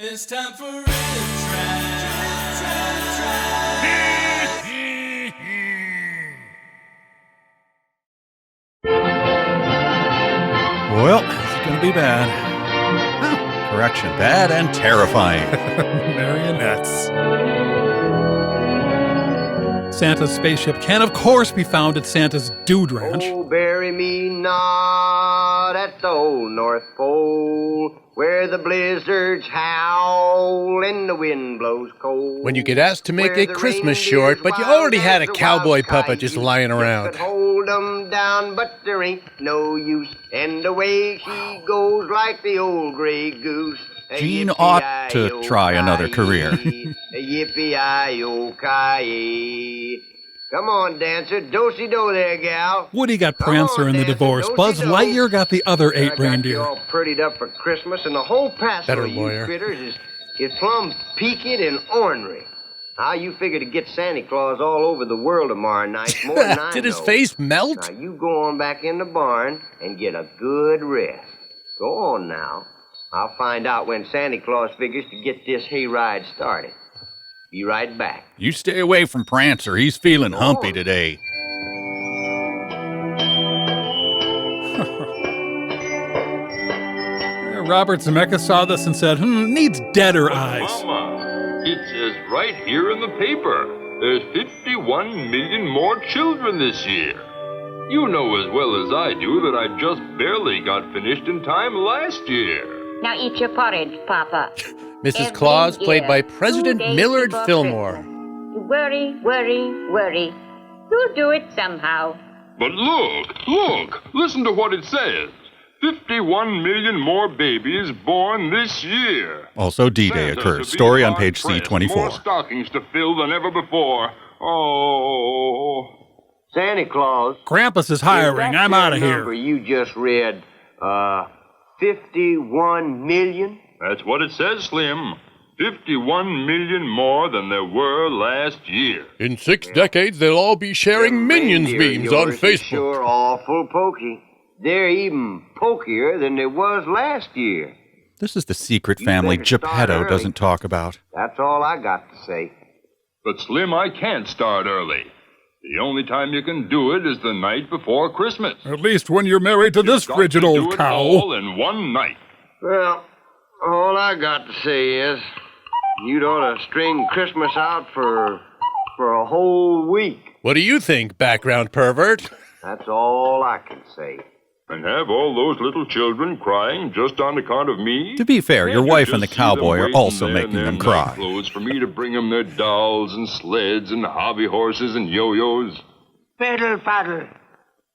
It's time for RiffTrax. Well, it's going to be bad. Oh, correction, bad and terrifying. Marionettes. Santa's spaceship can, of course, be found at Santa's Dude Ranch. Oh, bury me not at the old North Pole, where the blizzards howl and the wind blows cold. When you get asked to make a Christmas short, but you already had a cowboy puppet just lying around. Hold 'em down, but there ain't no use. And away she goes like the old gray goose. Gene ought to try another career. Yippee-yi-yo-ki-yay. Come on, dancer. Do-si-do there, gal. Woody got Prancer in the divorce. Buzz Lightyear got the other 8 reindeer. I got you all prettied up for Christmas, and the whole passel of you critters is plumb peaked and ornery. How you figure to get Santa Claus all over the world tomorrow night more than I Did know. his face melt? Now, you go on back in the barn and get a good rest. Go on now. I'll find out when Santa Claus figures to get this hayride started. Be right back. You stay away from Prancer. He's feeling humpy today. Robert Zemeckis saw this and said, needs deader eyes. Mama, it says right here in the paper, there's 51 million more children this year. You know as well as I do that I just barely got finished in time last year. Now eat your porridge, Papa. Mrs. Claus, played by President Millard Fillmore. You worry, worry, worry. You'll do it somehow. But look, listen to what it says. 51 million more babies born this year. Also, D-Day occurs. Story on page C24. More stockings to fill than ever before. Oh. Santa Claus. Krampus is hiring. I'm out of here. You just read, 51 million? That's what it says, Slim. 51 million more than there were last year. In 6 decades, they'll all be sharing Minions memes on Facebook. Sure awful pokey. They're even pokier than they was last year. This is the secret family Geppetto doesn't talk about. That's all I got to say. But, Slim, I can't start early. The only time you can do it is the night before Christmas. At least when you're married to this frigid old cow. All in one night. Well, all I got to say is you'd ought to string Christmas out for a whole week. What do you think, background pervert? That's all I can say. And have all those little children crying just on account of me? To be fair, your wife and the cowboy are also making them cry. Clothes for me to bring them their dolls and sleds and hobby horses and yo-yos. Fiddle faddle.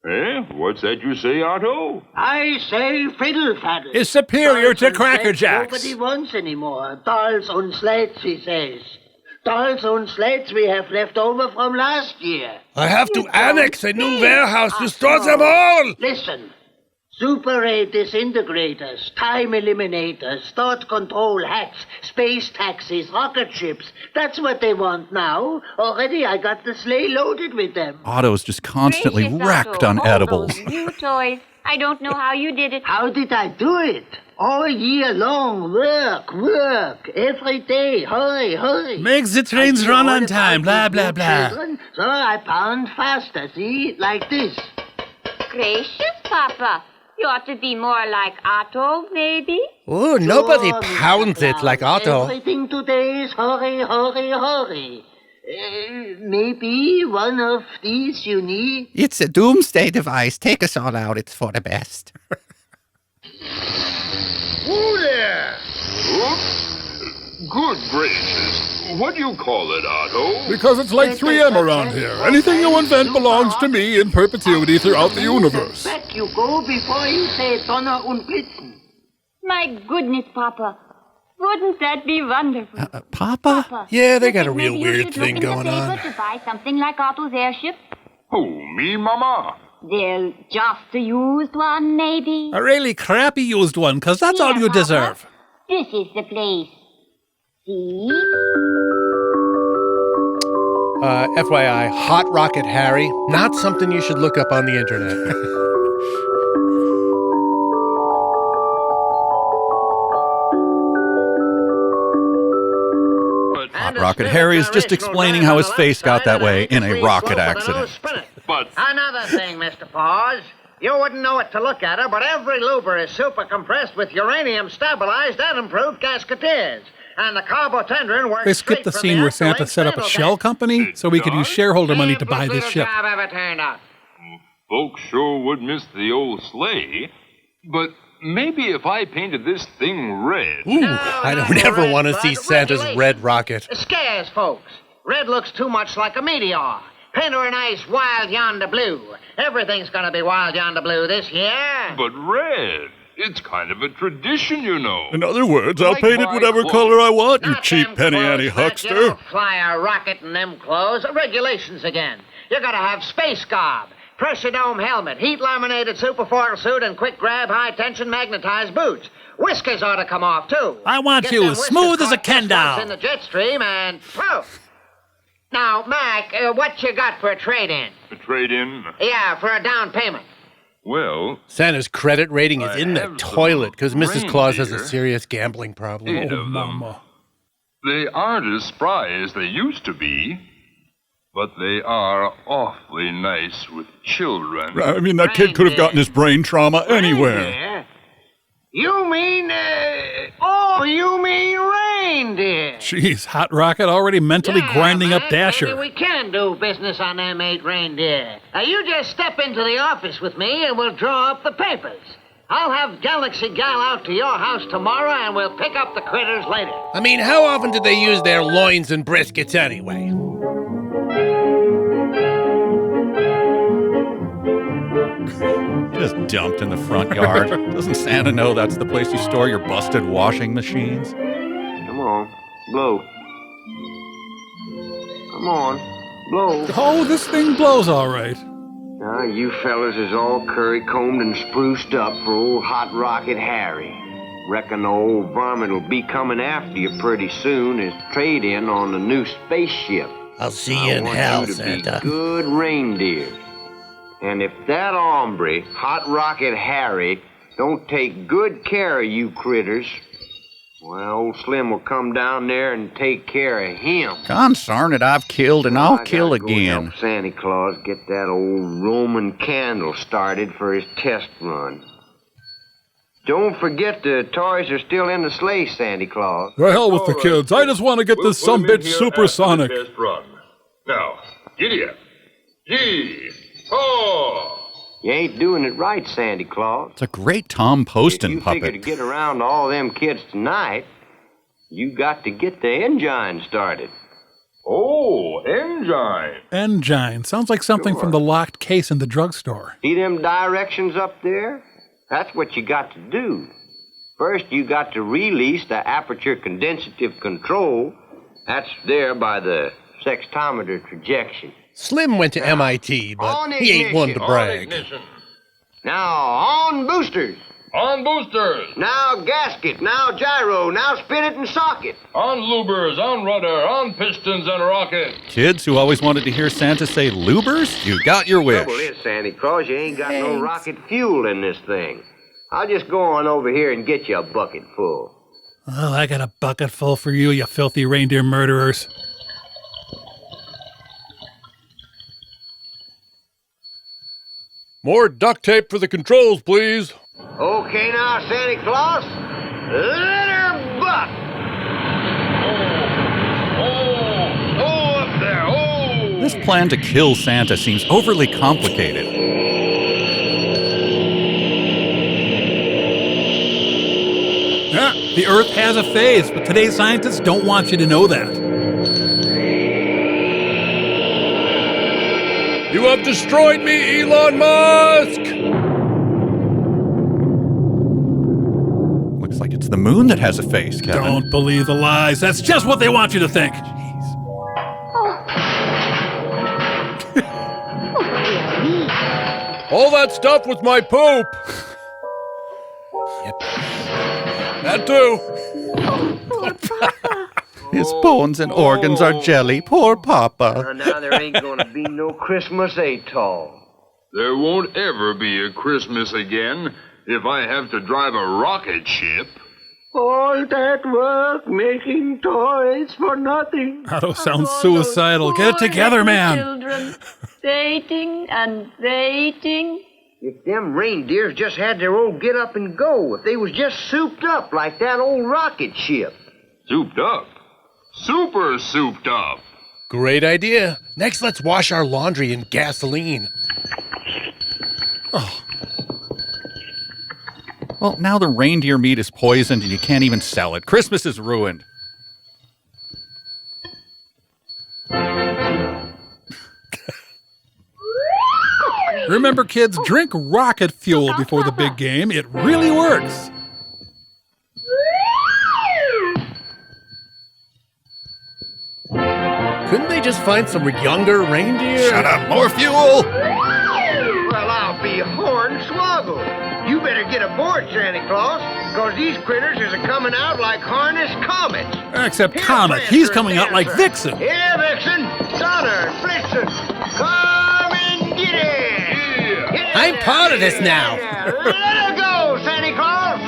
Eh? What's that you say, Otto? I say fiddle faddle. Is superior Dolls to and Cracker sleds Jacks. Nobody wants anymore. Dolls and sleds, he says. Dolls and sleds we have left over from last year. I have to annex a new warehouse to store them all! Listen. Super Ray disintegrators, time eliminators, thought control hats, space taxis, rocket ships. That's what they want now. Already I got the sleigh loaded with them. Otto's just constantly Gracious, wrecked Otto, on all edibles. those new toys. I don't know how you did it. How did I do it? All year long, work, every day, hurry. Makes the trains run on time, blah, blah, blah. Children, so I pound faster, see? Like this. Gracious, Papa. You ought to be more like Otto, maybe? Oh, nobody Sure, pounds Mr. it like Claus. Otto. Everything today is hurry. Maybe one of these you need. It's a doomsday device. Take us all out. It's for the best. Whoa there! Good gracious. What do you call it, Otto? Because it's like 3M around here. Anything you invent belongs to me in perpetuity throughout the universe. Back you go before you say Donner und Blitzen. My goodness, Papa. Wouldn't that be wonderful? Papa? Papa, Yeah, they you got think a real maybe you weird should thing look in going the on. paper to buy something like Otto's airship? Who, me, Mama? They'll just a used one, maybe? A really crappy used one, because that's all Here, you Papa. deserve. This is the place. See? FYI, Hot Rocket Harry, not something you should look up on the internet. Rocket Harry is just explaining how his face got that way in a rocket accident. But Another thing, Mr. Paws. You wouldn't know it to look at her, but every luber is super compressed with uranium stabilized and improved gasketeers. And the carbo-tendron works They skipped the scene where Santa set up a shell company so we could use shareholder money to buy this ship. Job ever turned out. folks sure would miss the old sleigh. But maybe if I painted this thing red... Ooh, I don't ever want to see Santa's red rocket. It scares folks. Red looks too much like a meteor. Paint her a nice wild yonder blue. Everything's gonna be wild yonder blue this year. But red, it's kind of a tradition, you know. In other words, I'll paint it whatever color I want, you cheap penny-ante huckster. You don't fly a rocket in them clothes. Regulations again. You gotta have space garb, pressure dome helmet, heat-laminated superfoil suit, and quick grab, high-tension magnetized boots. Whiskers ought to come off, too. I want Get you them as whiskers smooth as a caught Ken just doll. once in the jet stream and poof. Now, Mac, what you got for a trade-in? A trade-in? Yeah, for a down payment. Well... Santa's credit rating is in the toilet because Mrs. Claus has a reindeer. serious gambling problem. 8 of them. They aren't as spry as they used to be, but they are awfully nice with children. I mean, that kid could have gotten his brain trauma anywhere. Reindeer? You mean, you mean reindeer. Jeez, Hot Rocket already mentally grinding up Mac, Dasher. Maybe we can do business on them 8 reindeer. Now, you just step into the office with me and we'll draw up the papers. I'll have Galaxy Gal out to your house tomorrow and we'll pick up the critters later. I mean, how often do they use their loins and briskets anyway? Just dumped in the front yard. Doesn't Santa know that's the place you store your busted washing machines? Come on, blow. Come on, blow. Oh, this thing blows all right. Now, you fellas is all curry-combed and spruced up for old Hot Rocket Harry. Reckon the old varmint will be coming after you pretty soon as trade-in on the new spaceship. I'll see you in hell, I want you to Santa. be good reindeer. And if that hombre, Hot Rocket Harry, don't take good care of you critters, well, old Slim will come down there and take care of him. Consarn it, I've killed and I'll I kill gotta go again. help Santa Claus get that old Roman candle started for his test run. Don't forget the toys are still in the sleigh, Santa Claus. The hell with the kids. I just want to get this We'll put 'em in sumbitch here supersonic. after the test run. Now, giddy up. Gee, ho! You ain't doing it right, Santa Claus. It's a great Tom If Poston you figure to puppet. get around to all them kids tonight, you got to get the engine started. Oh, engine. Engine. Sounds like something from the locked case in the drugstore. See them directions up there? That's what you got to do. First, you got to release the aperture condensative control. That's there by the sextometer projection. Slim went to MIT, but On he ain't one to ignition. brag. Ignition. Now, on boosters. On boosters. Now, gasket. Now, gyro. Now, spin it and socket. On lubers, on rudder, on pistons and rocket. Kids who always wanted to hear Santa say lubers, you got your wish. Trouble is, Santa Claus, you ain't got no rocket fuel in this thing. I'll just go on over here and get you a bucket full. Oh, I got a bucket full for you, you filthy reindeer murderers. More duct tape for the controls, please. Okay, now, Santa Claus, let her buck. Oh, up there, oh! This plan to kill Santa seems overly complicated. Yeah, the Earth has a phase, but today's scientists don't want you to know that. You have destroyed me, Elon Musk! Looks like it's the moon that has a face, Kevin. Don't believe the lies. That's just what they want you to think. All that stuff was my poop! Yep. That too. His bones and organs are jelly. Poor Papa. Now there ain't gonna be no Christmas atoll. There won't ever be a Christmas again if I have to drive a rocket ship. All that work making toys for nothing. Otto sounds suicidal. Get it together, man. Children, dating and waiting. If them reindeers just had their old get up and go, if they was just souped up like that old rocket ship. Souped up? Super souped up. Great idea. Next, let's wash our laundry in gasoline. Well, now the reindeer meat is poisoned and you can't even sell it. Christmas is ruined. Remember, kids, drink rocket fuel before the big game. It really works. Couldn't they just find some younger reindeer? Shut up, more fuel! Well, I'll be hornswoggled. You better get aboard, Santa Claus, because these critters is a-coming out like harnessed comets. Except Here, Comet, Prancer he's and coming out like Dancer. Vixen. Here, Vixen, Donner, Blitzen, come and get it! I'm part of this now. Let her go, Santa Claus!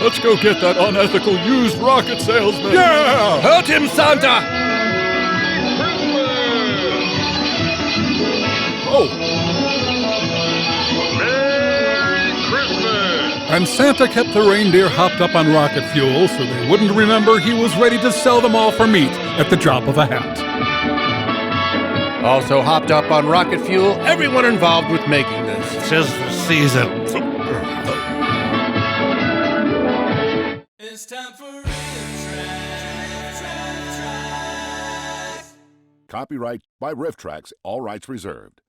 Let's go get that unethical used rocket salesman. Yeah! Hurt him, Santa! Oh, Merry Christmas! and Santa kept the reindeer hopped up on rocket fuel so they wouldn't remember he was ready to sell them all for meat at the drop of a hat. Also hopped up on rocket fuel, everyone involved with making this. 'Tis the season. It's time for RiffTrax. Copyright by RiffTrax, all rights reserved.